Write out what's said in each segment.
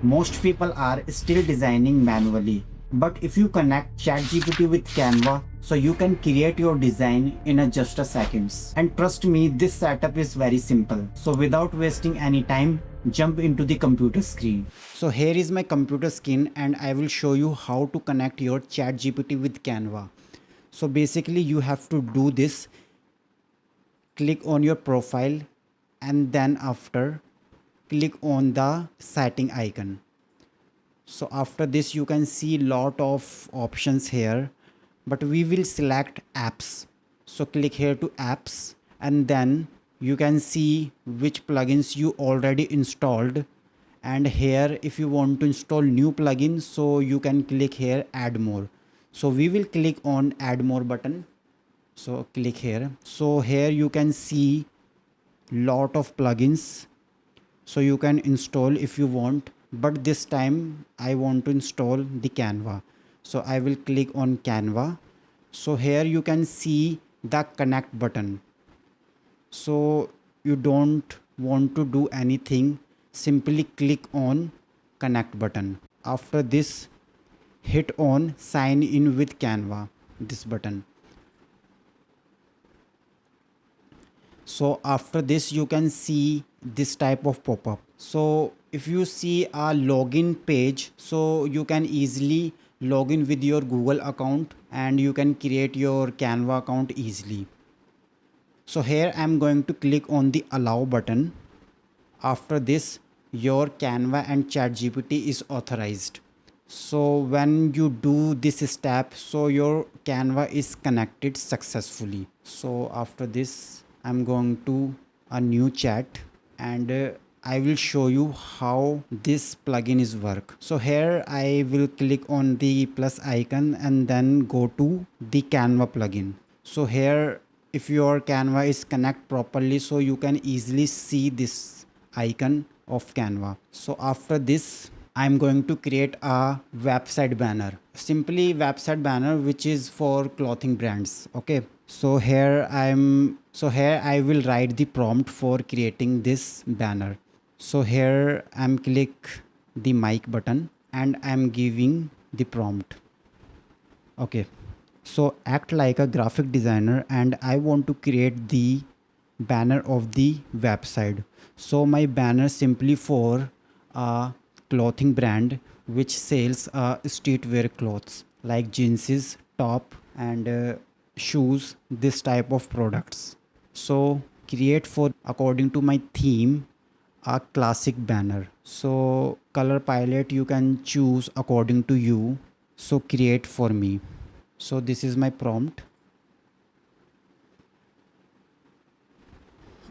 Most people are still designing manually. But if you connect ChatGPT with Canva, so you can create your design in just a seconds. And trust me, this setup is very simple. So without wasting any time, jump into the computer screen. So here is my computer screen and I will show you how to connect your ChatGPT with Canva. So basically you have to do this. Click on your profile and then after click on the setting icon. So after this you can see lot of options here, but we will select apps. So click here to apps and then you can see which plugins you already installed, and here if you want to install new plugins, so you can click here add more. So we will click on add more button. So click here. So here you can see lot of plugins, so you can install if you want, but this time I want to install the Canva. So I will click on Canva. So here you can see the connect button. So you don't want to do anything, simply click on connect button. After this, hit on sign in with Canva, this button. So after this you can see this type of pop-up. So if you see a login page, so you can easily log in with your Google account and you can create your Canva account easily. So here I'm going to click on the allow button. After this, your Canva and ChatGPT is authorized. So when you do this step, so your Canva is connected successfully. So after this I'm going to a new chat and I will show you how this plugin is work. So here I will click on the plus icon and then go to the Canva plugin. So here if your Canva is connect properly, so you can easily see this icon of Canva. So after this I'm going to create a website banner, simply website banner which is for clothing brands. Okay, so here I will write the prompt for creating this banner. So here I'm click the mic button and I'm giving the prompt. Okay, so act like a graphic designer and I want to create the banner of the website. So my banner simply for a clothing brand which sells streetwear clothes like jeans, top and shoes, this type of products. So create for according to my theme a classic banner. So color palette you can choose according to you. So create for me. So this is my prompt.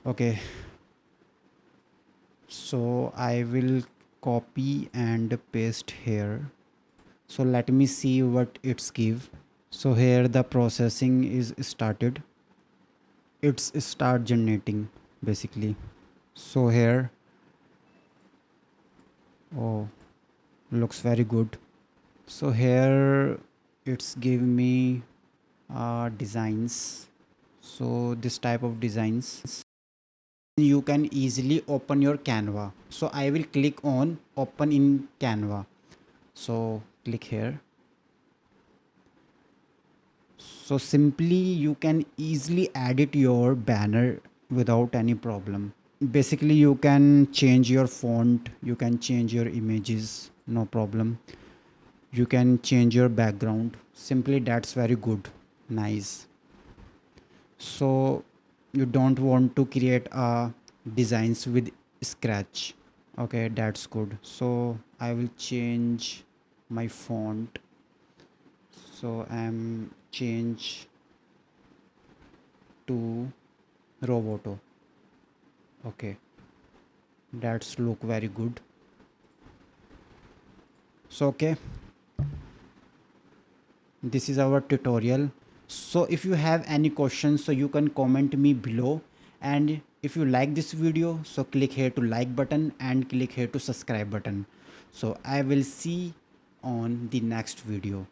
Okay, so I will copy and paste here. So let me see what it's give. So here the processing is started. It's start generating basically. So here, oh, looks very good. So here it's give me designs. So this type of designs you can easily open your Canva. So I will click on open in Canva. So click here. So simply you can easily edit your banner without any problem. Basically you can change your font, you can change your images, no problem. You can change your background. Simply that's very good. Nice. So you don't want to create designs with scratch. Okay, that's good. So I will change my font. So I'm change to Roboto. Okay, that's look very good. So okay, this is our tutorial. So if you have any questions, so you can comment me below, and if you like this video, so click here to like button and click here to subscribe button. So I will see on the next video.